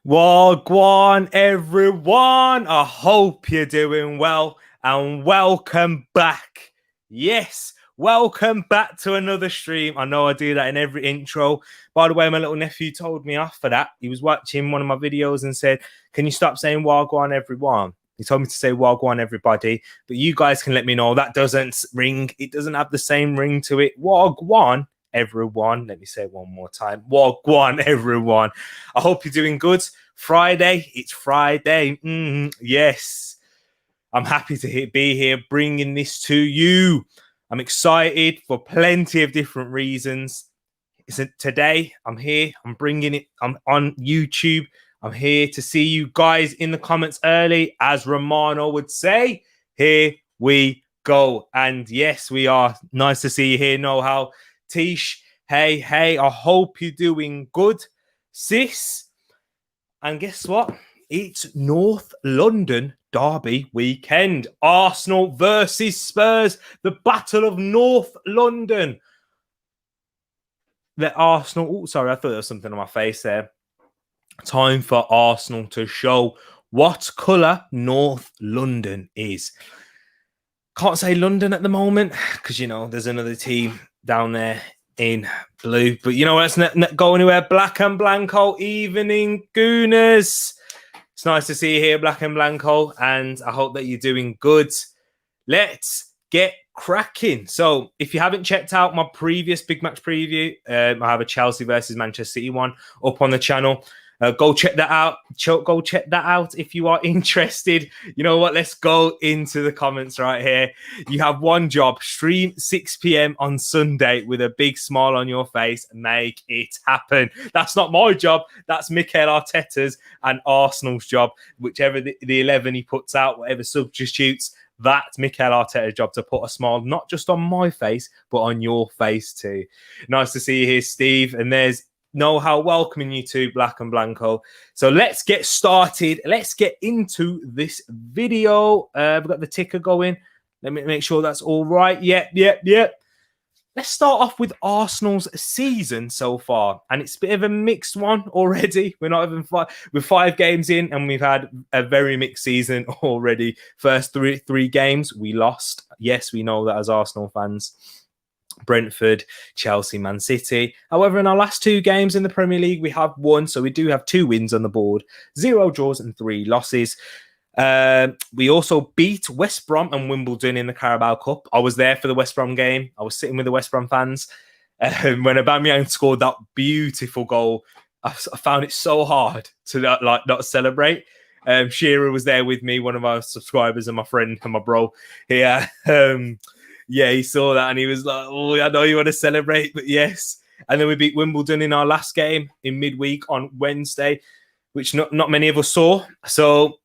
Wagwan, everyone. I hope you're doing well and welcome back. Yes, welcome back to another stream. I know I do that in every intro. By the way, my little nephew told me off for that. He was watching one of my videos and said, "Can you stop saying Wagwan, everyone?" He told me to say Wagwan, everybody. But you guys can let me know that doesn't ring. It doesn't have the same ring to it. Wagwan, everyone. Let me say it one more time. Wagwan, everyone. I hope you're doing good. Friday, it's Friday. Yes, I'm happy to be here bringing this to you. I'm excited for plenty of different reasons. Today, I'm here. I'm bringing it. I'm on YouTube. I'm here to see you guys in the comments early. As Romano would say, here we go. And yes, we are. Nice to see you here. Know how? Tish, hey. I hope you're doing good, sis. And guess what? It's North London derby weekend. Arsenal versus Spurs. The Battle of North London. The Arsenal... Oh, sorry, I thought there was something on my face there. Time for Arsenal to show what colour North London is. Can't say London at the moment because, you know, there's another team down there in blue. But you know what? Let's not go anywhere. Black and Blanco, evening Gooners. It's nice to see you here, Black and Blanco. And I hope that you're doing good. Let's get cracking. So if you haven't checked out my previous big match preview, I have a Chelsea versus Manchester City one up on the channel. Go check that out. Go check that out if you are interested. You know what? Let's go into the comments right here. You have one job. Stream 6 p.m. on Sunday with a big smile on your face. Make it happen. That's not my job. That's Mikel Arteta's and Arsenal's job. Whichever the 11 he puts out, whatever substitutes, that's Mikel Arteta's job to put a smile not just on my face, but on your face too. Nice to see you here, Steve. And there's Know how welcoming you to Black and Blanco. So let's get started. Let's get into this video. We've got the ticker going. Let me make sure that's all right. Yep. Let's start off with Arsenal's season so far. And it's a bit of a mixed one already. We're not even we're 5 games in and we've had a very mixed season already. First three games, we lost. Yes, we know that as Arsenal fans. Brentford, Chelsea, Man City. However, in our last 2 games in the Premier League, we have won. So we do have 2 wins on the board, 0 draws and 3 losses. We also beat West Brom and Wimbledon in the Carabao Cup. I was there for the West Brom game. I was sitting with the West Brom fans. When Aubameyang scored that beautiful goal, I found it so hard to not celebrate. Shearer was there with me, one of our subscribers and my friend and my bro here. Yeah, he saw that and he was like, "Oh, I know you want to celebrate, but yes." And then we beat Wimbledon in our last game in midweek on Wednesday, which not many of us saw. So,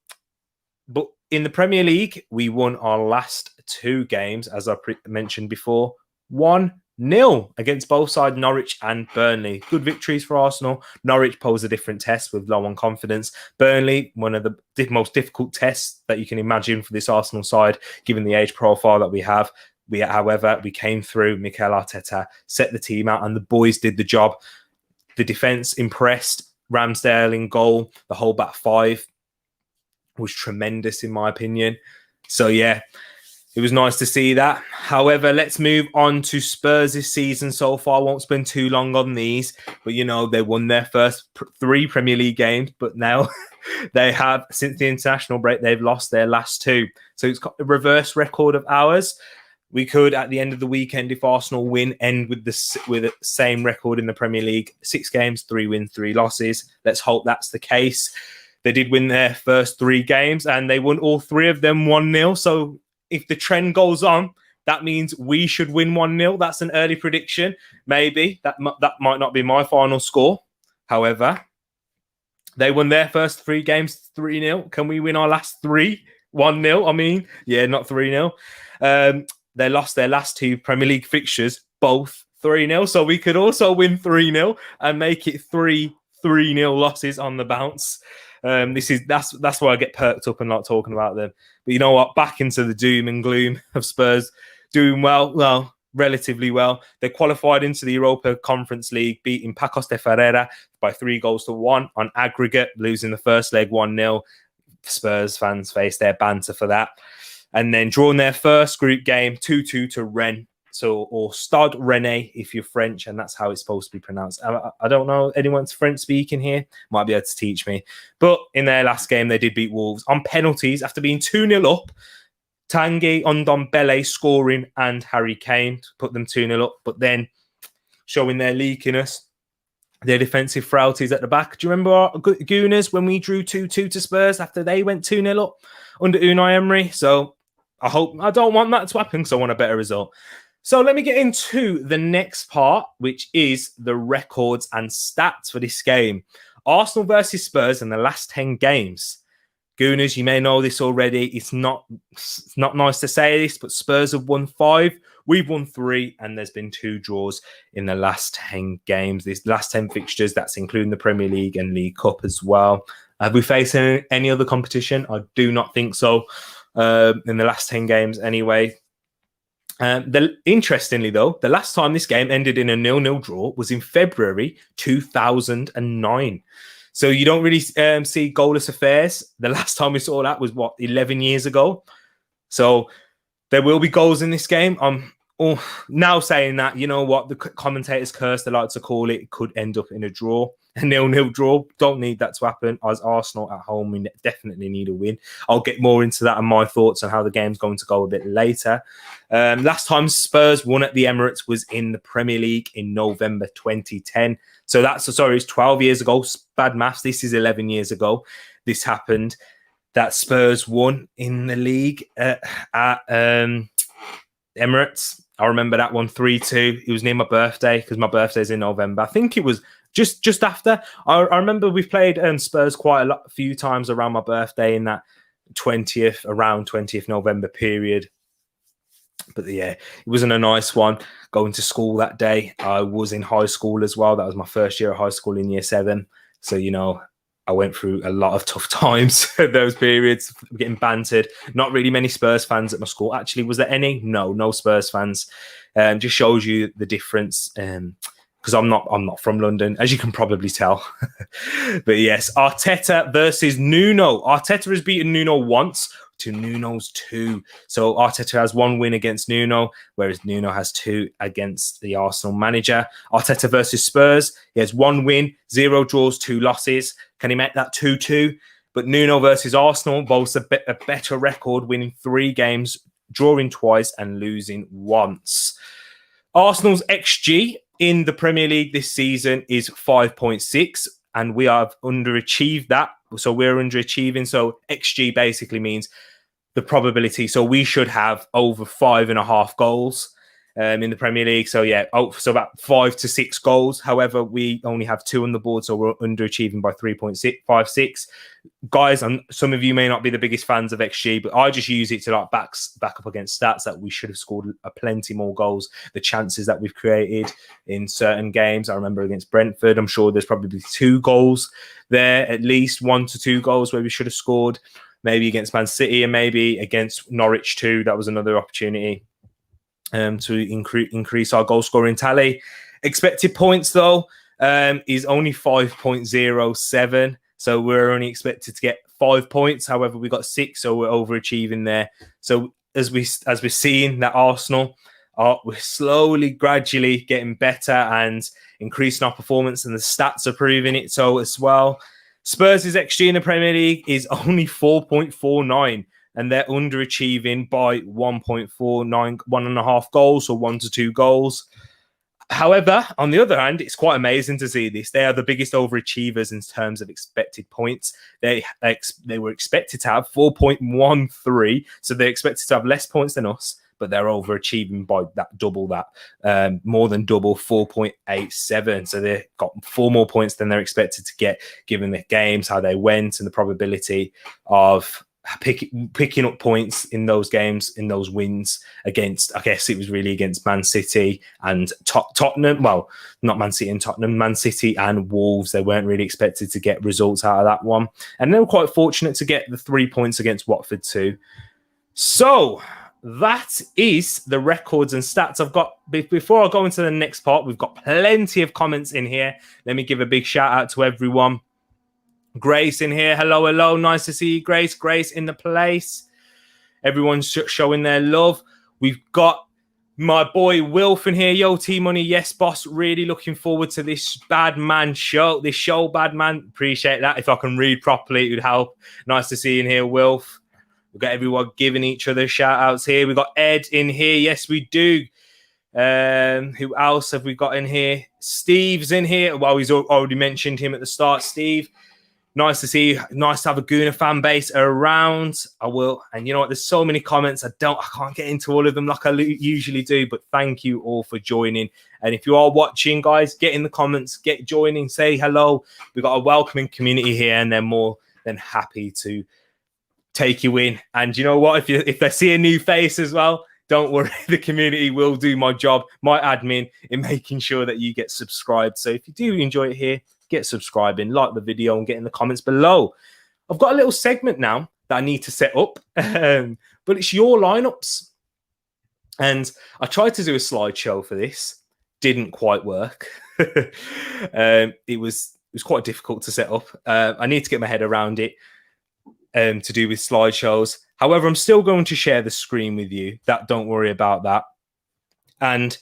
but in the Premier League, we won our last 2 games, as I mentioned before, 1-0 against both sides, Norwich and Burnley. Good victories for Arsenal. Norwich posed a different test with low on confidence. Burnley, one of the most difficult tests that you can imagine for this Arsenal side, given the age profile that we have. However, we came through. Mikel Arteta set the team out and the boys did the job. The defence impressed. Ramsdale in goal. The whole back 5 was tremendous in my opinion. So yeah, it was nice to see that. However, let's move on to Spurs' season so far. I won't spend too long on these, but you know, they won their first 3 Premier League games, but now they have, since the international break, they've lost their last 2. So it's got a reverse record of ours. We could, at the end of the weekend, if Arsenal win, end with the same record in the Premier League. 6 games, 3 wins, 3 losses. Let's hope that's the case. They did win their first 3 games, and they won all 3 of them 1-0. So if the trend goes on, that means we should win 1-0. That's an early prediction. Maybe. That might not be my final score. However, they won their first 3 games 3-0. Can we win our last 3 1-0? I mean, yeah, not 3-0. They lost their last 2 Premier League fixtures, both 3-0. So we could also win 3-0 and make it 3-0 losses on the bounce. That's why I get perked up and not talking about them. But you know what? Back into the doom and gloom of Spurs doing well. Well, relatively well. They qualified into the Europa Conference League, beating Pacos de Ferreira by 3-1 on aggregate, losing the first leg 1-0. Spurs fans faced their banter for that. And then drawing their first group game 2-2 to Rennes. So, or Stade Rennais if you're French, and that's how it's supposed to be pronounced. I don't know anyone's French speaking here, might be able to teach me. But in their last game, they did beat Wolves on penalties after being 2-0 up. Tanguy Ndombele scoring and Harry Kane to put them 2-0 up, but then showing their leakiness, their defensive frailties at the back. Do you remember our Gooners when we drew 2-2 to Spurs after they went 2-0 up under Unai Emery? So I don't want that to happen because I want a better result. So let me get into the next part, which is the records and stats for this game. Arsenal versus Spurs in the last 10 games. Gooners, you may know this already. It's not nice to say this, but Spurs have won 5. We've won 3, and there's been 2 draws in the last 10 games. These last 10 fixtures, that's including the Premier League and League Cup as well. Have we faced any other competition? I do not think so in the last 10 games anyway. Interestingly, though, the last time this game ended in a 0-0 draw was in February 2009. So you don't really see goalless affairs. The last time we saw that was, 11 years ago? So there will be goals in this game. Now saying that, you know what, the commentators curse, they like to call it, could end up in a draw. A 0-0 draw. Don't need that to happen. As Arsenal at home, we definitely need a win. I'll get more into that and my thoughts on how the game's going to go a bit later. Last time Spurs won at the Emirates was in the Premier League in November 2010. So it's 12 years ago. Bad maths. This is 11 years ago. This happened. That Spurs won in the league at Emirates. I remember that one 3-2. It was near my birthday because my birthday's in November. I think it was just after. I remember we've played Spurs quite a few times around my birthday in that 20th November period. But yeah, it wasn't a nice one going to school that day. I was in high school as well. That was my first year of high school in year 7. So, you know, I went through a lot of tough times those periods, getting bantered. Not really many Spurs fans at my school. Actually, was there any? No Spurs fans. Just shows you the difference. Because I'm not from London, as you can probably tell. But yes, Arteta versus Nuno. Arteta has beaten Nuno once to Nuno's 2. So Arteta has 1 win against Nuno, whereas Nuno has 2 against the Arsenal manager. Arteta versus Spurs. He has 1 win, 0 draws, 2 losses. Can he make that 2-2? But Nuno versus Arsenal boasts a better record, winning 3 games, drawing twice and losing once. Arsenal's XG in the Premier League this season is 5.6, and we have underachieved that. So we're underachieving. So XG basically means the probability. So we should have over 5.5 goals in the Premier League. So yeah, so about 5 to 6 goals. However, we only have 2 on the board, so we're underachieving by 3.56. Guys, some of you may not be the biggest fans of XG, but I just use it to like back up against stats that we should have scored plenty more goals. The chances that we've created in certain games. I remember against Brentford, I'm sure there's probably 2 goals there, at least 1 to 2 goals where we should have scored. Maybe against Man City and maybe against Norwich too. That was another opportunity to increase our goal scoring tally. Expected points though is only 5.07. So we're only expected to get 5 points. However, we got 6, so we're overachieving there. So as we're seeing that Arsenal we're slowly, gradually getting better and increasing our performance, and the stats are proving it so as well. Spurs' XG in the Premier League is only 4.49, and they're underachieving by 1.49, 1.5 goals, or 1 to 2 goals. However, on the other hand, it's quite amazing to see this. They are the biggest overachievers in terms of expected points. They were expected to have 4.13, so they're expected to have less points than us, but they're overachieving by more than double, 4.87. So they've got 4 more points than they're expected to get, given the games, how they went, and the probability of picking up points in those games, in those wins against, I guess it was really against Man City and Tottenham. Well, not Man City and Tottenham, Man City and Wolves. They weren't really expected to get results out of that one. And they were quite fortunate to get the 3 points against Watford too. So that is the records and stats I've got. Before I go into the next part, we've got plenty of comments in here. Let me give a big shout out to everyone. Grace in here. Hello, hello. Nice to see you, Grace. Grace in the place. Everyone's showing their love. We've got my boy Wilf in here. Yo, T-Money. Yes, boss. Really looking forward to this Bad Man show. This show, Bad Man. Appreciate that. If I can read properly, it would help. Nice to see you in here, Wilf. We've got everyone giving each other shout outs here. We've got Ed in here. Yes, we do. Who else have we got in here? Steve's in here. Well, he's already mentioned him at the start. Steve, nice to see you. Nice to have a Gooner fan base around. I will. And you know what? There's so many comments. I can't get into all of them like I usually do. But thank you all for joining. And if you are watching, guys, get in the comments. Get joining. Say hello. We've got a welcoming community here, and they're more than happy to take you in. And you know what? If they see a new face as well, don't worry. The community will do my job, my admin, in making sure that you get subscribed. So if you do enjoy it here, get subscribing, like the video, and get in the comments below. I've got a little segment now that I need to set up, but it's your lineups. And I tried to do a slideshow for this. Didn't quite work. It was quite difficult to set up. I need to get my head around it. To do with slideshows. However, I'm still going to share the screen with you. Don't worry about that. And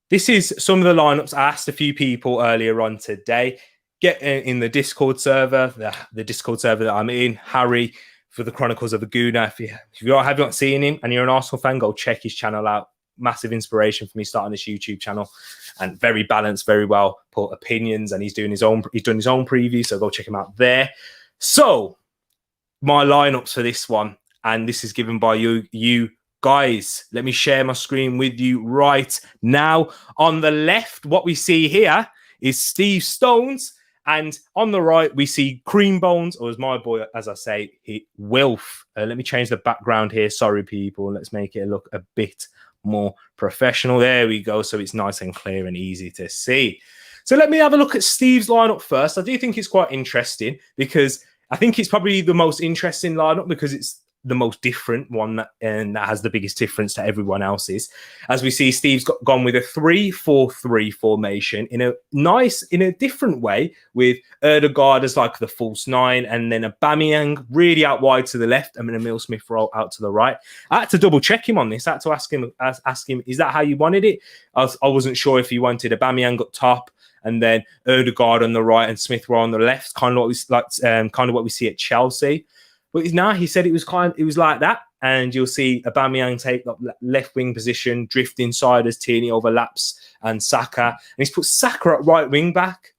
this is some of the lineups. I asked a few people earlier on today. Get in the Discord server, the Discord server that I'm in, Harry, for the Chronicles of a Gooner. If you haven't seen him and you're an Arsenal fan, go check his channel out. Massive inspiration for me starting this YouTube channel, and very balanced, very well put opinions. And he's done his own preview, so go check him out there. So my lineups for this one, and this is given by you guys. Let me share my screen with you right now. On the left, what we see here is Steve Stones, and on the right we see Cream Bones, or as my boy, as I say, Wilf. Let me change the background here. Sorry, people. Let's make it look a bit more professional. There we go. So it's nice and clear and easy to see. So let me have a look at Steve's lineup first. I do think it's quite interesting because I think it's probably the most interesting lineup because it's the most different one and that has the biggest difference to everyone else's. As we see, Steve's gone with a 3-4-3 formation in a different way, with Ødegaard as like the false nine, and then Aubameyang really out wide to the left, and then Emile Smith-Rowe out to the right. I had to double check him on this. I had to ask him, is that how you wanted it? I wasn't sure if he wanted Aubameyang up top and then Ødegaard on the right and Smith-Rowe on the left, kind of what we see at Chelsea. But now he said it was like that, and you'll see Aubameyang take the left wing position, drift inside as Tierney overlaps and Saka, and he's put Saka at right wing back.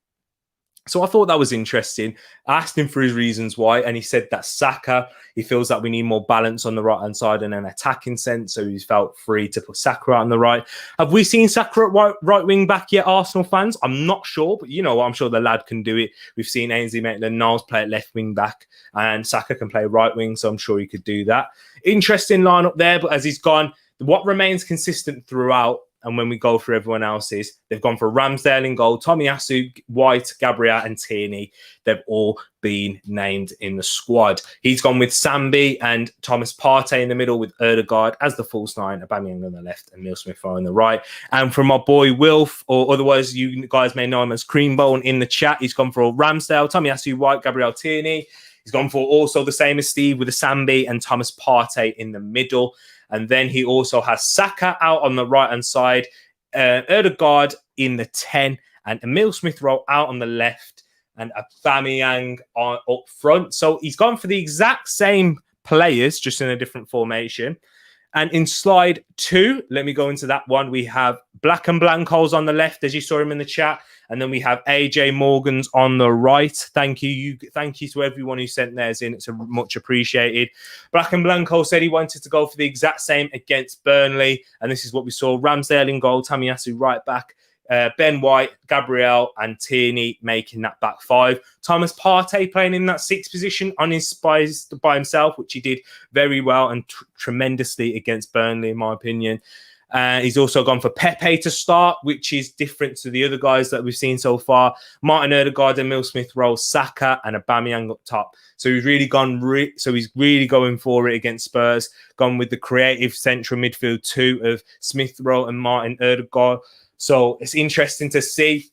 So I thought that was interesting. I asked him for his reasons why, and he said that Saka, he feels that we need more balance on the right-hand side and an attacking sense, so he's felt free to put Saka out on the right. Have we seen Saka at right wing back yet, Arsenal fans? I'm not sure, but you know, I'm sure the lad can do it. We've seen Ainsley Maitland-Niles play at left wing back, and Saka can play right wing, so I'm sure he could do that. Interesting lineup there, but as he's gone, what remains consistent throughout, and when we go through everyone else's, they've gone for Ramsdale in goal, Tomiyasu, White, Gabriel and Tierney. They've all been named in the squad. He's gone with Sambi and Thomas Partey in the middle, with Ødegaard as the false nine, Aubameyang on the left and Emile Smith-Rowe on the right. And from my boy Wilf, or otherwise you guys may know him as Creambone in the chat, he's gone for Ramsdale, Tomiyasu, White, Gabriel, Tierney. He's gone for also the same as Steve, with a Sambi and Thomas Partey in the middle. And then he also has Saka out on the right-hand side, Ødegaard in the 10, and Emile Smith-Rowe out on the left, and Aubameyang up front. So he's gone for the exact same players, just in a different formation. And in slide 2, let me go into that one. We have Black and Blancos on the left, as you saw him in the chat. And then we have AJ Morgans on the right. Thank you to everyone who sent theirs in. It's much appreciated. Black and Blanco said he wanted to go for the exact same against Burnley. And this is what we saw. Ramsdale in goal, Tomiyasu right back, Ben White, Gabriel and Tierney making that back five. Thomas Partey playing in that sixth position by himself, which he did very well and tremendously against Burnley, in my opinion. He's also gone for Pepe to start, which is different to the other guys that we've seen so far. Martin Odegaard and Emile Smith-Rowe, Saka, and Aubameyang up top. So he's really he's really going for it against Spurs. Gone with the creative central midfield two of Smith-Rowe and Martin Odegaard. So it's interesting to see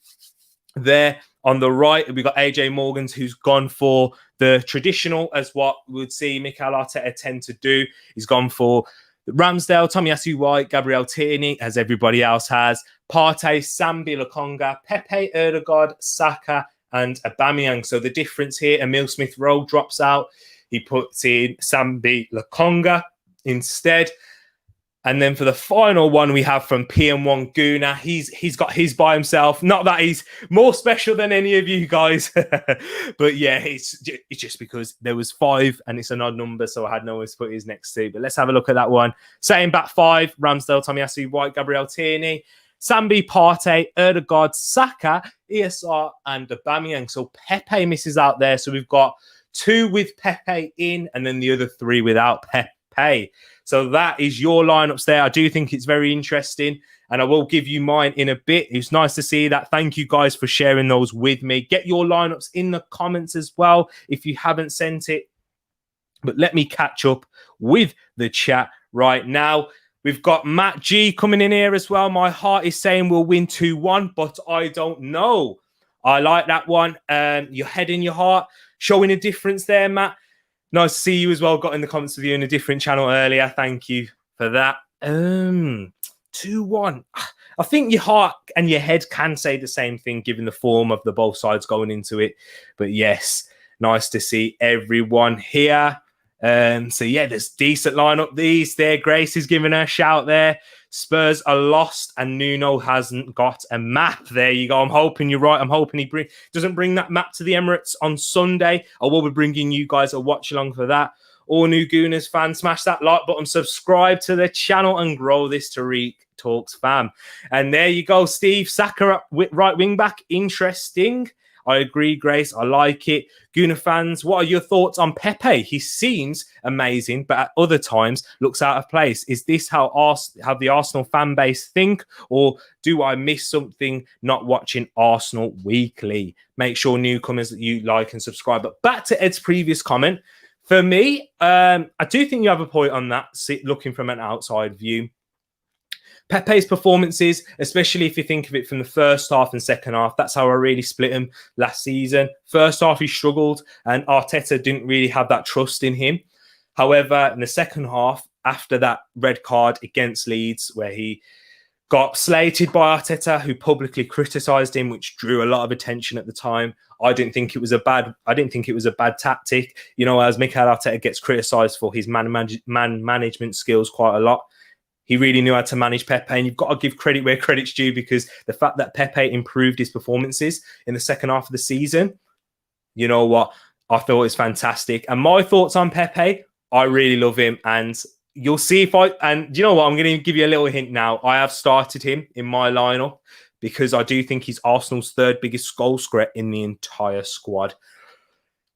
there. On the right, we've got AJ Morgans, who's gone for the traditional, as what we would see Mikel Arteta tend to do. He's gone for Ramsdale, Tomiyasu White, Gabriel Tierney, as everybody else has. Partey, Sambi Lokonga, Pepe, Odegaard, Saka, and Aubameyang. So the difference here, Emile Smith-Rowe drops out. He puts in Sambi Lokonga instead. And then for the final one, we have from PM1 Guna. He's got his by himself. Not that he's more special than any of you guys. But yeah, it's just because there was 5 and it's an odd number, so I had no one to put his next to. But let's have a look at that one. Same back 5, Ramsdale, Tomiyasu White, Gabriel Tierney, Sambi, Partey, Odegaard, Saka, ESR, and Aubameyang. So Pepe misses out there. So we've got 2 with Pepe in and then the other 3 without Pepe. So that is your lineups there. I do think it's very interesting, and I will give you mine in a bit. It's nice to see that. Thank you guys for sharing those with me. Get your lineups in the comments as well if you haven't sent it. But let me catch up with the chat right now. We've got Matt G coming in here as well. My heart is saying we'll win 2-1, but I don't know. I like that one. Your head in your heart, showing a difference there, Matt. Nice to see you as well. Got in the comments with you in a different channel earlier. Thank you for that. 2-1. I think your heart and your head can say the same thing, given the form of the both sides going into it. But yes, nice to see everyone here. So yeah, there's decent lineup. These there. Grace is giving her a shout there. Spurs are lost and Nuno hasn't got a map. There you go. I'm hoping you're right. I'm hoping he doesn't bring that map to the Emirates on Sunday. I will be bringing you guys a watch along for that. All new Gooners fans, smash that like button, subscribe to the channel and grow this Tereak Talks fam. And there you go, Steve. Saka right wing back. Interesting. I agree, Grace. I like it. Gooner fans, what are your thoughts on Pepe? He seems amazing, but at other times looks out of place. Is this how the Arsenal fan base think, or do I miss something not watching Arsenal weekly? Make sure newcomers that you like and subscribe. But back to Ed's previous comment. For me, I do think you have a point on that, looking from an outside view. Pepe's performances, especially if you think of it from the first half and second half, that's how I really split him last season. First half, he struggled and Arteta didn't really have that trust in him. However, in the second half, after that red card against Leeds, where he got slated by Arteta, who publicly criticised him, which drew a lot of attention at the time. I didn't think it was a bad tactic. You know, as Mikel Arteta gets criticised for his man management skills quite a lot. He really knew how to manage Pepe, and you've got to give credit where credit's due, because the fact that Pepe improved his performances in the second half of the season, you know what? I thought it was fantastic. And my thoughts on Pepe, I really love him. And you'll see and you know what? I'm going to give you a little hint now. I have started him in my lineup because I do think he's Arsenal's 3rd biggest goal scorer in the entire squad.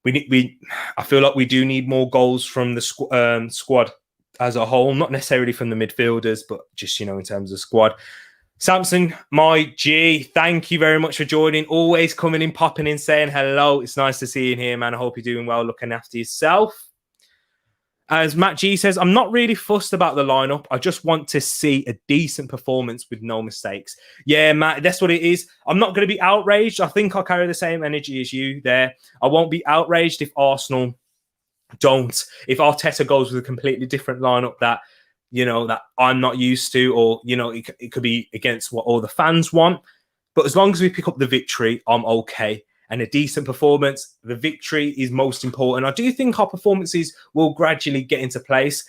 I feel like we do need more goals from the squad as a whole, not necessarily from the midfielders, but just, you know, in terms of squad. Samson, my G, thank you very much for joining. Always coming in, popping in, saying hello. It's nice to see you in here, man. I hope you're doing well, looking after yourself. As Matt G says, I'm not really fussed about the lineup. I just want to see a decent performance with no mistakes. Yeah, Matt, that's what it is. I'm not going to be outraged. I think I'll carry the same energy as you there. I won't be outraged if Arsenal if Arteta goes with a completely different lineup that, you know, that I'm not used to, or, you know, it could be against what all the fans want. But as long as we pick up the victory, I'm okay. And a decent performance, the victory is most important. I do think our performances will gradually get into place.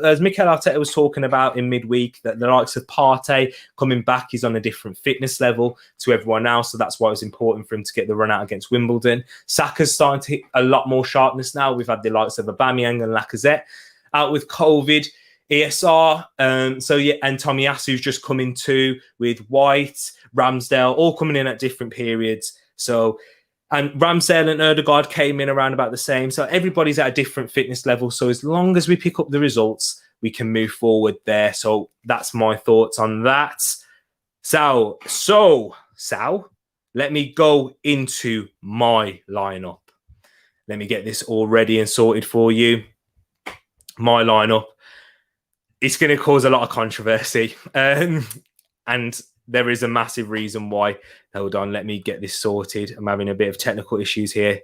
As Mikel Arteta was talking about in midweek, that the likes of Partey coming back is on a different fitness level to everyone else. So that's why it was important for him to get the run out against Wimbledon. Saka's starting to hit a lot more sharpness now. We've had the likes of Aubameyang and Lacazette out with COVID. ESR, so yeah, and Tomiyasu's just coming too, with White, Ramsdale, all coming in at different periods. So, and Ramsdale and Odegaard came in around about the same. So everybody's at a different fitness level. So as long as we pick up the results, we can move forward there. So that's my thoughts on that. So Sal, let me go into my lineup. Let me get this all ready and sorted for you. My lineup. It's going to cause a lot of controversy. And there is a massive reason why. Hold on, let me get this sorted. I'm having a bit of technical issues here.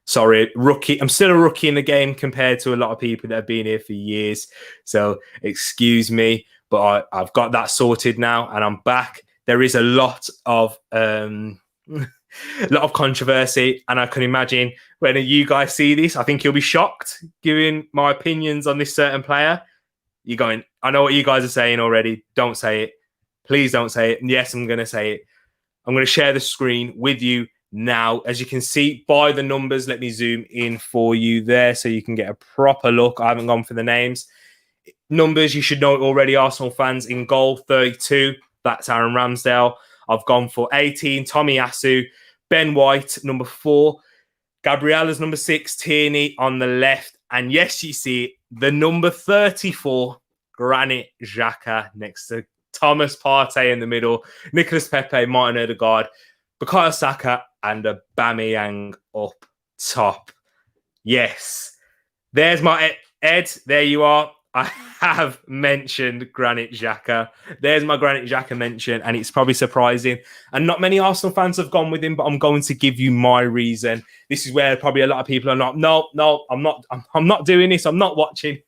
Sorry, rookie. I'm still a rookie in the game compared to a lot of people that have been here for years. So excuse me, but I've got that sorted now and I'm back. There is a lot of controversy, and I can imagine when you guys see this, I think you'll be shocked giving my opinions on this certain player. You're going, I know what you guys are saying already. Don't say it. Please don't say it. And yes, I'm going to say it. I'm going to share the screen with you now. As you can see by the numbers, let me zoom in for you there so you can get a proper look. I haven't gone for the names. Numbers, you should know it already. Arsenal fans. In goal, 32. That's Aaron Ramsdale. I've gone for 18. Tomiyasu. Ben White, number 4. Gabriella's number 6. Tierney on the left. And yes, you see it, the number 34, Granit Xhaka next to Thomas Partey in the middle, Nicolas Pepe, Martin Odegaard, Bukayo Saka, and Aubameyang up top. Yes. There's my Ed. There you are. I have mentioned Granit Xhaka. There's my Granit Xhaka mention, and it's probably surprising. And not many Arsenal fans have gone with him, but I'm going to give you my reason. This is where probably a lot of people are not. No, I'm not doing this. I'm not watching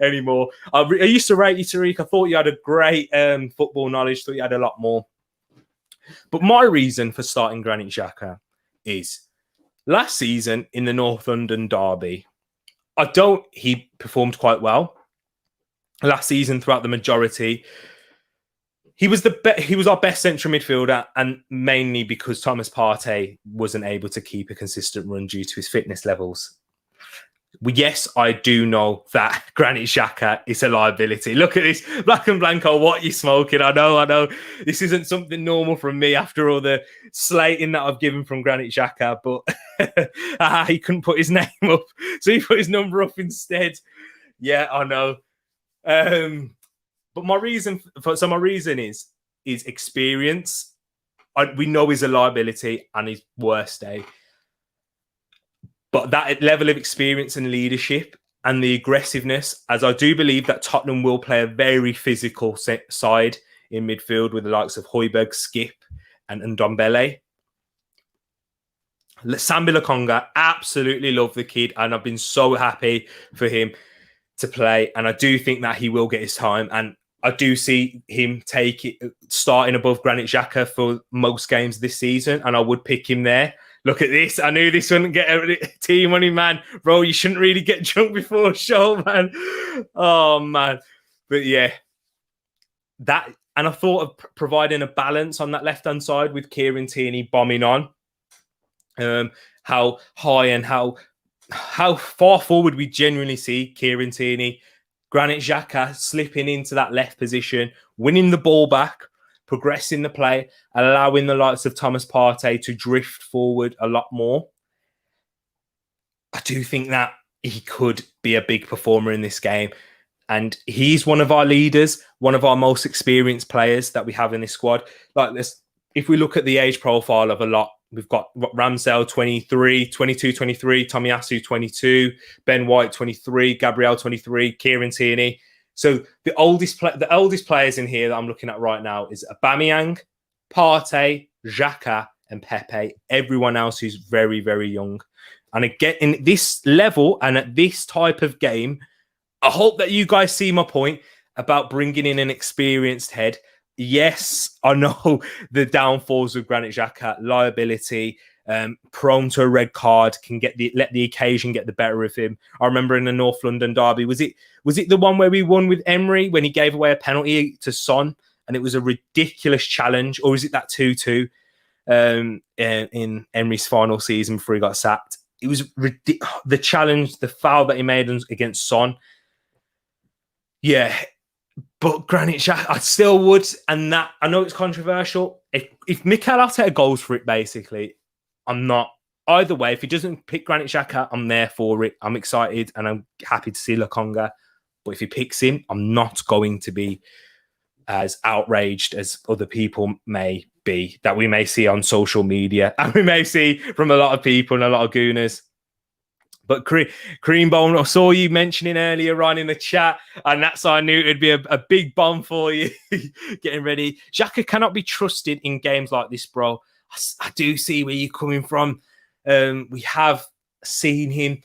anymore. I used to rate you, Tereak. I thought you had a great football knowledge. Thought you had a lot more. But my reason for starting Granit Xhaka is last season in the North London derby, he performed quite well. Last season, throughout the majority, he was our best central midfielder, and mainly because Thomas Partey wasn't able to keep a consistent run due to his fitness levels. Yes, I do know that Granit Xhaka is a liability. Look at this, Black and Blanco, what you smoking? I know. This isn't something normal from me after all the slating that I've given from Granit Xhaka, but he couldn't put his name up, so he put his number up instead. Yeah, I know. But my reason is experience. We know he's a liability and his worst day. But that level of experience and leadership and the aggressiveness, as I do believe that Tottenham will play a very physical side in midfield with the likes of Højbjerg, Skip and Ndombele. Sambi Lokonga, absolutely love the kid, and I've been so happy for him to play, and I do think that he will get his time, and I do see him starting above Granit Xhaka for most games this season, and I would pick him there. Look at this. I knew this wouldn't get a team money, man. Bro, you shouldn't really get drunk before a show, man. Oh, man. But yeah, that, and I thought of providing a balance on that left-hand side with Kieran Tierney bombing on. How high and how far forward we genuinely see Kieran Tierney, Granit Xhaka slipping into that left position, winning the ball back, progressing the play, allowing the likes of Thomas Partey to drift forward a lot more. I do think that he could be a big performer in this game. And he's one of our leaders, one of our most experienced players that we have in this squad. Like this, if we look at the age profile of a lot, we've got Ramsdale 23, 22, 23, Tomiyasu 22, Ben White 23, Gabriel 23, Kieran Tierney. So the oldest players in here that I'm looking at right now is Aubameyang, Partey, Xhaka, and Pepe. Everyone else who's very, very young. And again, in this level and at this type of game, I hope that you guys see my point about bringing in an experienced head. Yes, I know the downfalls with Granit Xhaka, liability, prone to a red card, can let the occasion get the better of him. I remember in the North London derby, was it the one where we won with Emery when he gave away a penalty to Son and it was a ridiculous challenge, or is it that 2-2 in Emery's final season before he got sacked? It was the challenge, the foul that he made against Son. Yeah. But Granit Xhaka, I still would, and that I know it's controversial. If Mikel Arteta goes for it, basically, I'm not. Either way, if he doesn't pick Granit Xhaka, I'm there for it. I'm excited and I'm happy to see Lokonga. But if he picks him, I'm not going to be as outraged as other people may be, that we may see on social media and we may see from a lot of people and a lot of gooners. But Creambone, I saw you mentioning earlier on in the chat, and that's how I knew it'd be a big bomb for you. Getting ready. Xhaka cannot be trusted in games like this, bro. I do see where you're coming from. We have seen him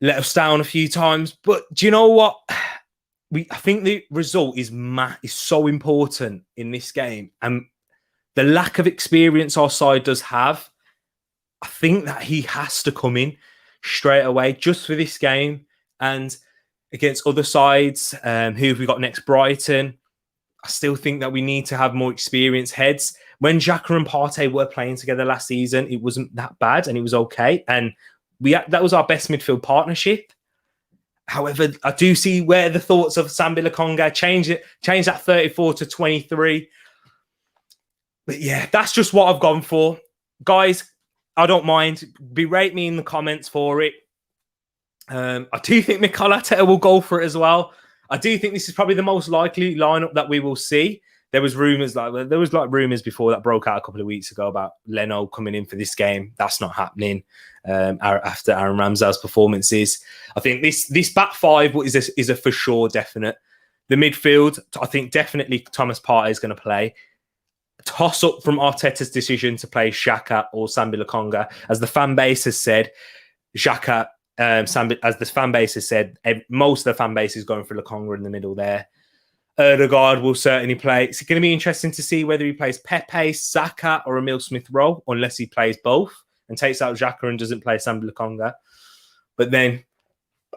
let us down a few times, but do you know what? I think the result is so important in this game, and the lack of experience our side does have. I think that he has to come in straight away just for this game, and against other sides. Who have we got next? Brighton. I still think that we need to have more experienced heads. When Xhaka and Partey were playing together last season, it wasn't that bad and it was okay, and that was our best midfield partnership. However, I do see where the thoughts of Sambi Lokonga change that 34 to 23. But yeah, that's just what I've gone for. Guys, I don't mind. Berate me in the comments for it. I do think Mikel Arteta will go for it as well. I do think this is probably the most likely lineup that we will see. There was rumors before that broke out a couple of weeks ago about Leno coming in for this game. That's not happening after Aaron Ramsdale's performances. I think this back five is a for sure definite. The midfield, I think definitely Thomas Partey is going to play. Toss up from Arteta's decision to play Xhaka or Sambi Lokonga. As the fan base has said, Xhaka, Sambi, as the fan base has said, most of the fan base is going for Lokonga in the middle there. Ødegaard will certainly play. It's going to be interesting to see whether he plays Pepe, Saka, or Emile Smith-Rowe, unless he plays both and takes out Xhaka and doesn't play Sambi Lokonga. But then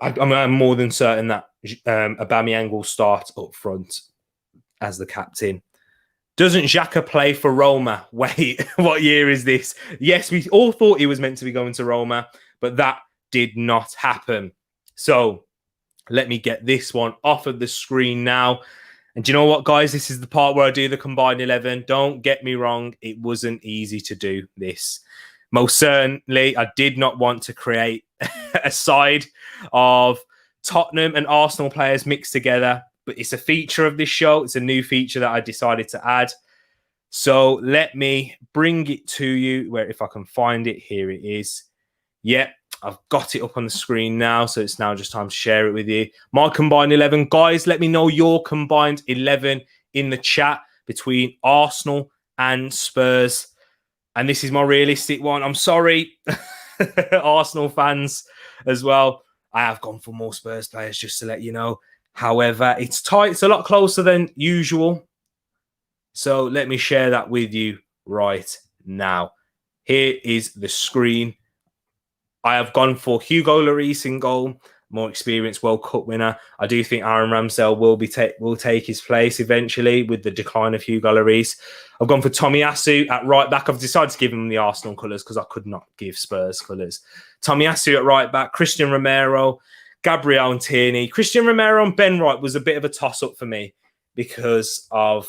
I'm more than certain that Aubameyang will start up front as the captain. Doesn't Xhaka play for Roma? Wait, what year is this? Yes, we all thought he was meant to be going to Roma, but that did not happen. So let me get this one off of the screen now. And do you know what, guys? This is the part where I do the combined 11. Don't get me wrong. It wasn't easy to do this. Most certainly, I did not want to create a side of Tottenham and Arsenal players mixed together. But it's a feature of this show. It's a new feature that I decided to add. So let me bring it to you, where if I can find it, here it is. Yep, I've got it up on the screen now. So it's now just time to share it with you. My combined 11. Guys, let me know your combined 11 in the chat between Arsenal and Spurs. And this is my realistic one. I'm sorry, Arsenal fans as well. I have gone for more Spurs players, just to let you know. However, it's tight. It's a lot closer than usual. So let me share that with you right now. Here is the screen. I have gone for Hugo Lloris in goal, more experienced World Cup winner. I do think Aaron Ramsdale will take his place eventually with the decline of Hugo Lloris. I've gone for Tomiyasu at right back. I've decided to give him the Arsenal colours because I could not give Spurs colours. Tomiyasu at right back, Christian Romero, Gabriel and Tierney. Christian Romero and Ben Wright was a bit of a toss-up for me because of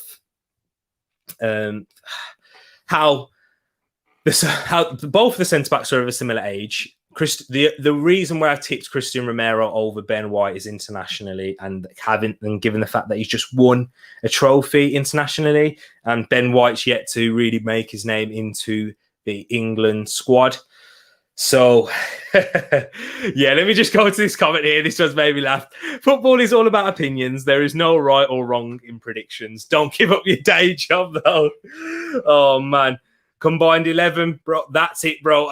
how both the centre-backs are of a similar age. The reason where I tipped Christian Romero over Ben White is internationally, and given the fact that he's just won a trophy internationally, and Ben White's yet to really make his name into the England squad. So, yeah, let me just go to this comment here. This one's made me laugh. Football is all about opinions. There is no right or wrong in predictions. Don't give up your day job, though. Oh, man. Combined 11, bro. That's it, bro.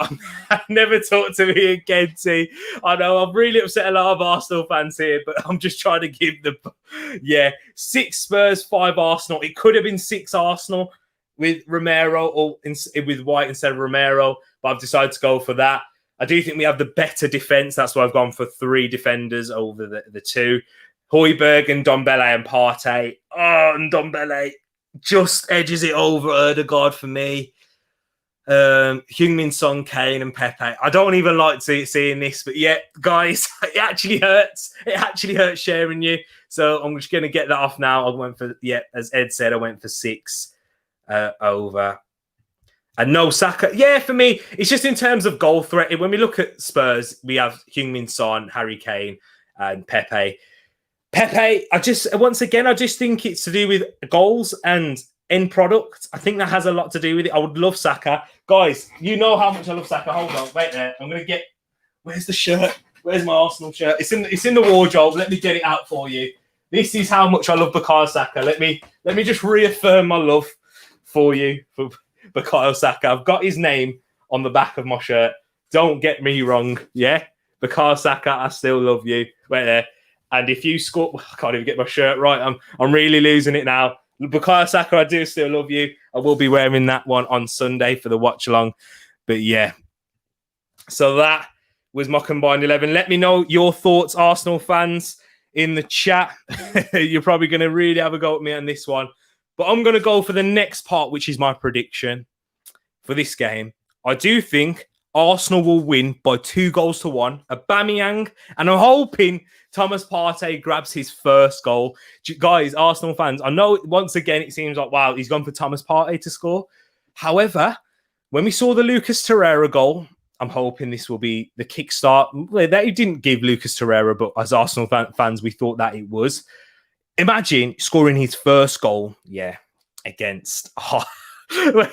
Never talk to me again, T. I know I've really upset a lot of Arsenal fans here, but I'm just trying to give 6 Spurs, 5 Arsenal. It could have been 6 Arsenal with Romero or with White instead of Romero, but I've decided to go for that. I do think we have the better defence. That's why I've gone for 3 defenders over the 2. Højbjerg and Ndombele and Partey. Oh, Ndombele just edges it over Ødegaard for me. Heung-min Son, Kane and Pepe. I don't even like seeing this, but yeah, guys, it actually hurts. It actually hurts sharing you. So I'm just going to get that off now. I went for, as Ed said, I went for 6 over. And no Saka. Yeah, for me, it's just in terms of goal threat. When we look at Spurs, we have Heung-min Son, Harry Kane and Pepe. Pepe, I just think it's to do with goals and end product. I think that has a lot to do with it. I would love Saka. Guys, you know how much I love Saka. Hold on, wait there. I'm going to get... Where's the shirt? Where's my Arsenal shirt? It's in the wardrobe. Let me get it out for you. This is how much I love Bukayo Saka. Let me just reaffirm my love for you, for Bukayo Saka. I've got his name on the back of my shirt. Don't get me wrong, yeah? Bukayo Saka, I still love you. Wait there. And if you score... I can't even get my shirt right. I'm really losing it now. Bukayo Saka, I do still love you. I will be wearing that one on Sunday for the watch-along. But yeah. So that was my combined 11. Let me know your thoughts, Arsenal fans, in the chat. You're probably going to really have a go at me on this one. But I'm going to go for the next part, which is my prediction for this game. I do think Arsenal will win by 2-1. Aubameyang, and I'm hoping Thomas Partey grabs his first goal. Guys, Arsenal fans, I know once again it seems like, wow, he's gone for Thomas Partey to score. However, when we saw the Lucas Torreira goal, I'm hoping this will be the kickstart. They didn't give Lucas Torreira, but as Arsenal fans, we thought that it was. Imagine scoring his first goal, against...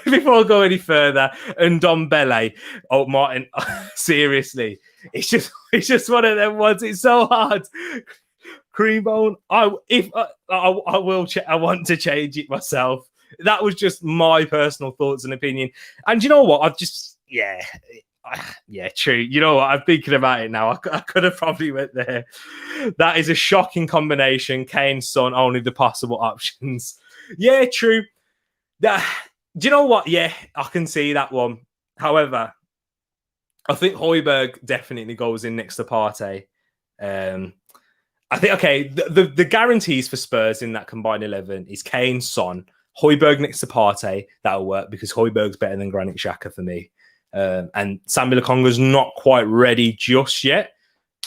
Before I go any further, and Ndombele, oh Martin, seriously, it's just one of them ones. It's so hard. Creambone, I want to change it myself. That was just my personal thoughts and opinion. And you know what? I've just true. You know what? I'm thinking about it now. I could have probably went there. That is a shocking combination. Kane, Son, only the possible options. Yeah, true. Do you know what? Yeah, I can see that one. However, I think Højbjerg definitely goes in next to Partey. I think, okay, the guarantees for Spurs in that combined 11 is Kane, Son, Højbjerg next to Partey. That'll work because Højbjerg's better than Granit Xhaka for me. And Sambi Lokonga's not quite ready just yet,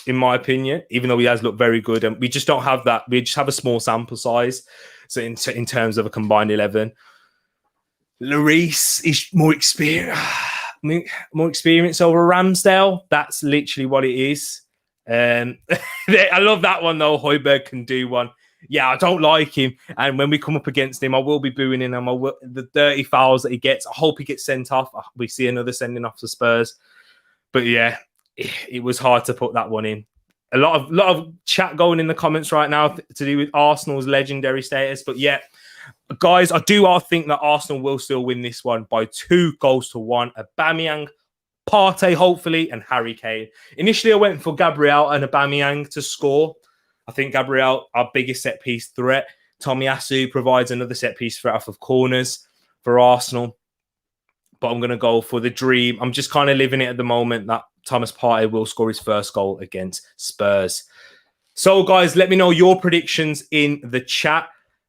in my opinion, even though he has looked very good. And we just don't have that. We just have a small sample size. So in terms of a combined 11, Lloris is more experienced over Ramsdale. That's literally what it is. I love that one, though. Højbjerg can do one. Yeah, I don't like him. And when we come up against him, I will be booing him. The dirty fouls that he gets, I hope he gets sent off. We see another sending off to Spurs. But yeah, it was hard to put that one in. A lot of chat going in the comments right now to do with Arsenal's legendary status. But yeah, guys, I think that Arsenal will still win this one by 2-1. Aubameyang, Partey, hopefully, and Harry Kane. Initially, I went for Gabriel and Aubameyang to score. I think Gabriel, our biggest set-piece threat. Tomiyasu provides another set-piece threat off of corners for Arsenal. But I'm going to go for the dream. I'm just kind of living it at the moment that Thomas Partey will score his first goal against Spurs. So, guys, let me know your predictions in the chat.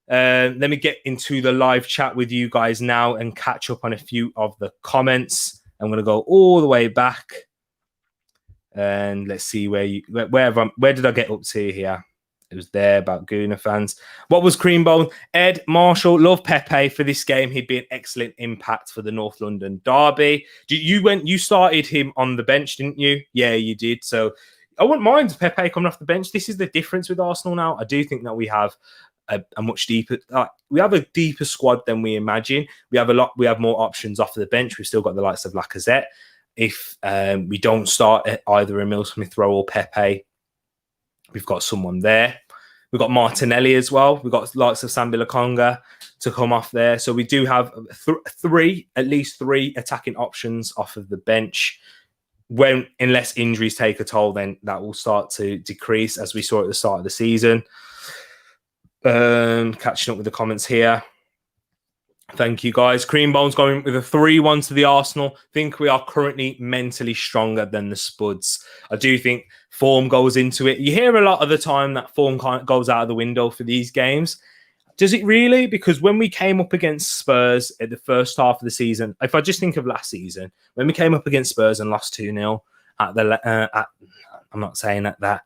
Let me get into the live chat with you guys now and catch up on a few of the comments. I'm going to go all the way back. And let's see where did I get up to here? It was there about Gooner fans. What was Creambone? Ed Marshall, love Pepe for this game. He'd be an excellent impact for the North London derby. You started him on the bench, didn't you? Yeah, you did. So I wouldn't mind Pepe coming off the bench. This is the difference with Arsenal now. I do think that we have a much deeper, we have a deeper squad than we imagine. We have more options off of the bench. We've still got the likes of Lacazette. If we don't start at either Emile Smith-Rowe or Pepe, we've got someone there. We've got Martinelli as well. We've got likes of Sambi Lokonga to come off there. So we do have at least three attacking options off of the bench. Unless injuries take a toll, then that will start to decrease, as we saw at the start of the season. Catching up with the comments here. Thank you, guys. Creambone's going with a 3-1 to the Arsenal. Think we are currently mentally stronger than the Spuds. I do think form goes into it. You hear a lot of the time that form kind of goes out of the window for these games. Does it really? Because when we came up against Spurs at the first half of the season, if I just think of last season, when we came up against Spurs and lost 2-0 I'm not saying that,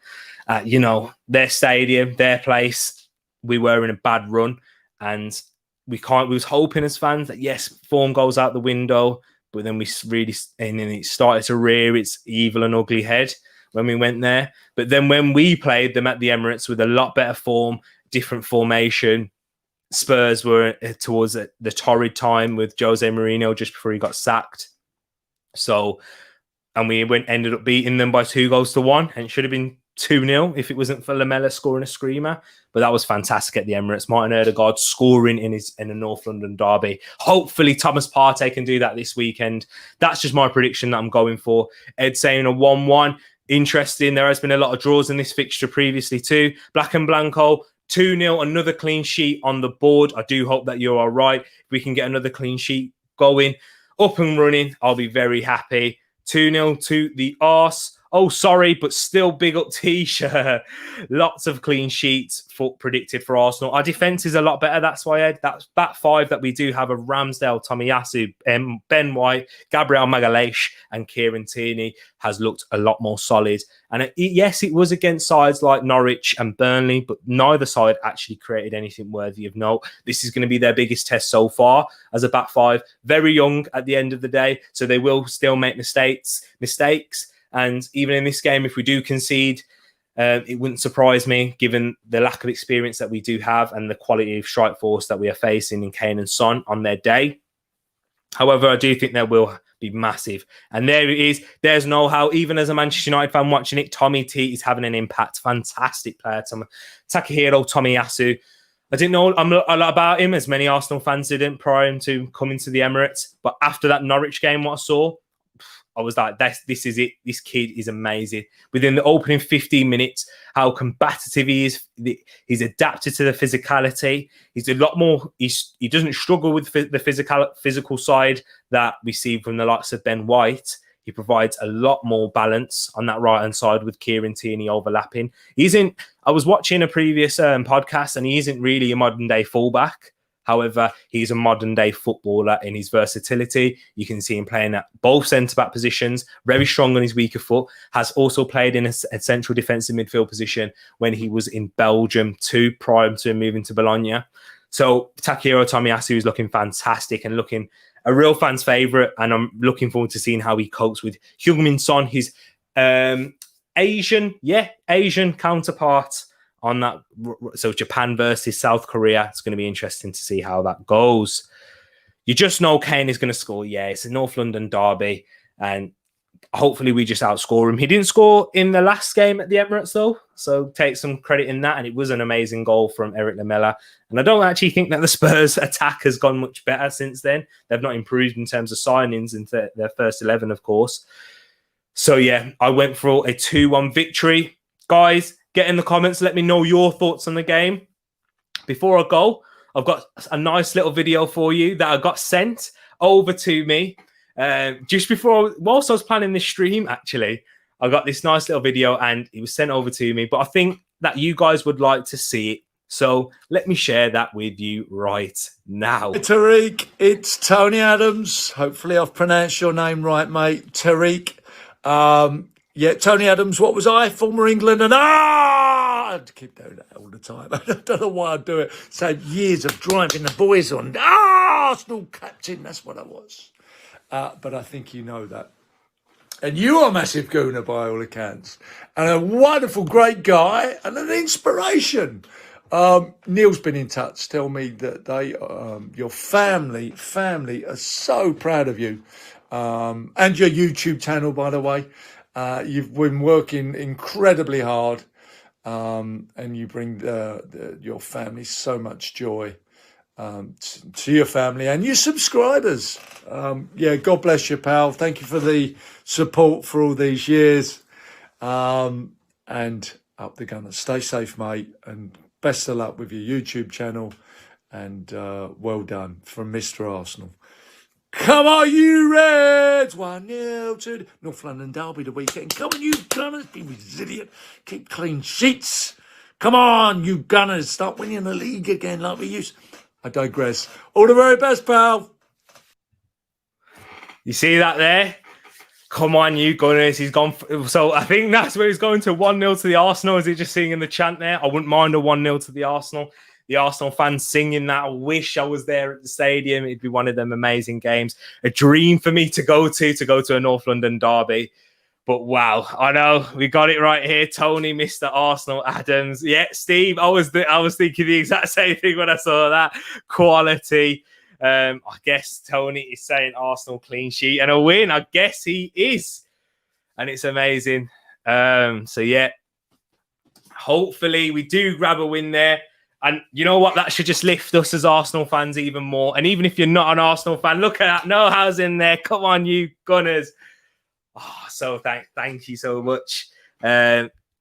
their stadium, their place, we were in a bad run, and we was hoping as fans that yes, form goes out the window, but then it started to rear its evil and ugly head. when we went there. But then when we played them at the Emirates with a lot better form, different formation, Spurs were towards the torrid time with Jose Mourinho just before he got sacked. So, and we ended up beating them by 2-1, and it should have been 2-0 if it wasn't for Lamela scoring a screamer. But that was fantastic at the Emirates. Martin Odegaard scoring in a North London derby. Hopefully Thomas Partey can do that this weekend. That's just my prediction that I'm going for. Ed saying a 1-1. Interesting. There has been a lot of draws in this fixture previously too. Black and Blanco, 2-0, another clean sheet on the board. I do hope that you are right. If we can get another clean sheet going, up and running, I'll be very happy. 2-0 to the Arse. Oh, sorry, but still big up T-shirt. Lots of clean sheets predicted for Arsenal. Our defence is a lot better. That's why, Ed. That's back five that we do have of Ramsdale, Tomiyasu, Ben White, Gabriel Magalhaes, and Kieran Tierney has looked a lot more solid. And yes, it was against sides like Norwich and Burnley, but neither side actually created anything worthy of note. This is going to be their biggest test so far as a back five. Very young at the end of the day, so they will still make mistakes. And even in this game, if we do concede, it wouldn't surprise me, given the lack of experience that we do have and the quality of strike force that we are facing in Kane and Son on their day. However, I do think there will be massive. And there it is. There's know-how. Even as a Manchester United fan watching it, Tommy T is having an impact. Fantastic player. Takahiro Tomiyasu. I didn't know a lot about him, as many Arsenal fans didn't prior to coming to the Emirates. But after that Norwich game, what I saw, I was like, this is it. This kid is amazing. Within the opening 15 minutes, how combative he is. He's adapted to the physicality. He's a lot more. He doesn't struggle with the physical side that we see from the likes of Ben White. He provides a lot more balance on that right-hand side with Kieran Tierney overlapping. I was watching a previous podcast, and he isn't really a modern-day fullback. However, he's a modern-day footballer in his versatility. You can see him playing at both centre-back positions, very strong on his weaker foot, has also played in a central defensive midfield position when he was in Belgium too, prior to moving to Bologna. So Takahiro Tomiyasu is looking fantastic and looking a real fan's favourite, and I'm looking forward to seeing how he copes with Heung-min Son, his Asian counterpart on that. So Japan versus South Korea. It's going to be interesting to see how that goes. You just know Kane is going to score. Yeah, it's a North London derby, and hopefully we just outscore him. He didn't score in the last game at the Emirates though, so take some credit in that. And it was an amazing goal from Eric Lamela. And I don't actually think that the Spurs attack has gone much better since then. They've not improved in terms of signings in their first 11, of course. So yeah, I went for a 2-1 victory. Guys, get in the comments. Let me know your thoughts on the game. Before I go, I've got a nice little video for you that I got sent over to me just before, whilst I was planning this stream, actually. I got this nice little video and it was sent over to me, but I think that you guys would like to see it. So let me share that with you right now. Hey, Tereak, it's Tony Adams. Hopefully I've pronounced your name right, mate. Tereak. Yeah, Tony Adams, what was I? Former England and I'd keep doing that all the time. I don't know why I do it. So years of driving the boys on. Arsenal captain, that's what I was. But I think you know that. And you are a massive gooner by all accounts. And a wonderful, great guy and an inspiration. Neil's been in touch, tell me that they, your family are so proud of you. And your YouTube channel, by the way. You've been working incredibly hard, and you bring your family so much joy to your family and your subscribers. Yeah, God bless you, pal. Thank you for the support for all these years. And up the Gunners. Stay safe, mate, and best of luck with your YouTube channel. And well done from Mr. Arsenal. Come on, you Reds! 1-0 to North London Derby the weekend. Come on, you Gunners. Be resilient. Keep clean sheets. Come on, you Gunners. Start winning the league again like we used. I digress. All the very best, pal. You see that there? Come on, you Gunners. He's gone. So I think that's where he's going to 1-0 to the Arsenal. Is he just singing the chant there? I wouldn't mind a 1-0 to the Arsenal. The Arsenal fans singing that. I wish I was there at the stadium. It'd be one of them amazing games. A dream for me to go to a North London derby. But wow, I know we got it right here. Tony, Mr. Arsenal Adams. Yeah, Steve, I was thinking the exact same thing when I saw that. Quality. I guess Tony is saying Arsenal clean sheet and a win. I guess he is. And it's amazing. So yeah, hopefully we do grab a win there. And you know what? That should just lift us as Arsenal fans even more. And even if you're not an Arsenal fan, look at that. No house in there. Come on, you Gunners. Oh, so thank you so much.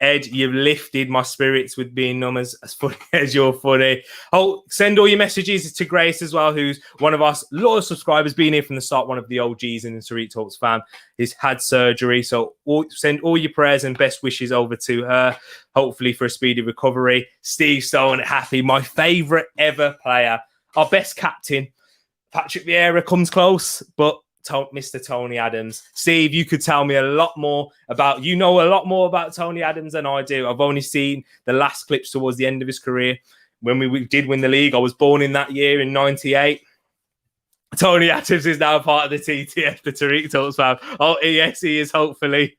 Ed, you've lifted my spirits with being numbers as funny as you're funny. Oh, send all your messages to Grace as well, who's one of our loyal subscribers, been here from the start, one of the OGs in the Tereak Talks fan. He's had surgery, so send all your prayers and best wishes over to her, hopefully for a speedy recovery. Steve Stone, happy, my favourite ever player, our best captain. Patrick Vieira comes close, but Mr. Tony Adams. Steve, you could tell me a lot more about, you know a lot more about Tony Adams than I do. I've only seen the last clips towards the end of his career. When we did win the league, I was born in that year in 98. Tony Adams is now part of the TTF, the Tereak Talks fan. Oh, yes, he is, hopefully.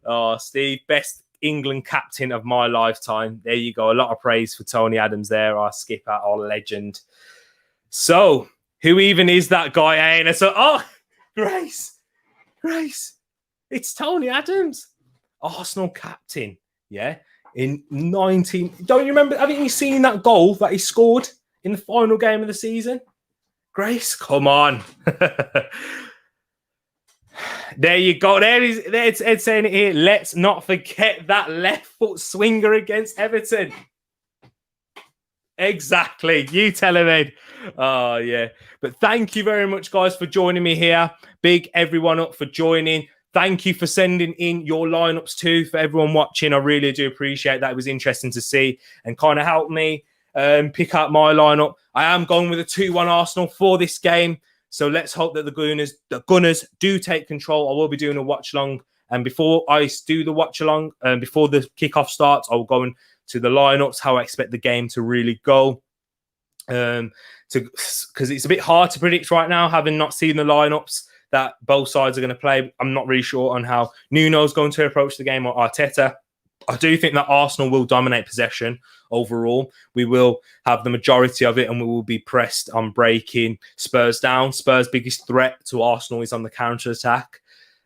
Oh, Steve, best England captain of my lifetime. There you go. A lot of praise for Tony Adams there, our skipper, our legend. So, who even is that guy, eh? So, Grace. It's Tony Adams, Arsenal captain. Yeah, in 19. Don't you remember? Haven't you seen that goal that he scored in the final game of the season? Grace, come on. There you go. There's Ed saying it here. Let's not forget that left foot swinger against Everton. Exactly. You tell him, Ed. Oh, yeah. But thank you very much, guys, for joining me here. Big everyone up for joining. Thank you for sending in your lineups too, for everyone watching. I really do appreciate that. It was interesting to see and kind of helped me pick out my lineup. I am going with a 2-1 Arsenal for this game. So let's hope that the Gunners do take control. I will be doing a watch along. And before I do the watch along, before the kickoff starts, I'll go into the lineups, how I expect the game to really go. Because it's a bit hard to predict right now, having not seen the lineups that both sides are going to play. I'm not really sure on how Nuno's going to approach the game or Arteta. I do think that Arsenal will dominate possession overall. We will have the majority of it and we will be pressed on breaking Spurs down. Spurs' biggest threat to Arsenal is on the counter-attack.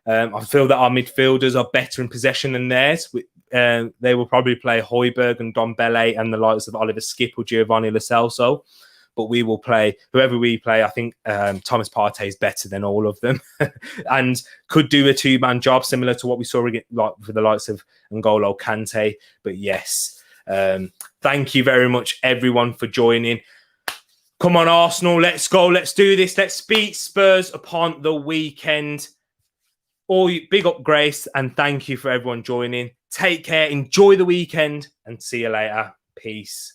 I feel that our midfielders are better in possession than theirs. They will probably play Højbjerg and Dombele and the likes of Oliver Skip or Giovanni Lo Celso. But we will play, whoever we play, I think Thomas Partey is better than all of them and could do a two-man job similar to what we saw for the likes of N'Golo Kante. But yes, thank you very much, everyone, for joining. Come on, Arsenal, let's go. Let's do this. Let's beat Spurs upon the weekend. Big up, Grace, and thank you for everyone joining. Take care, enjoy the weekend, and see you later. Peace.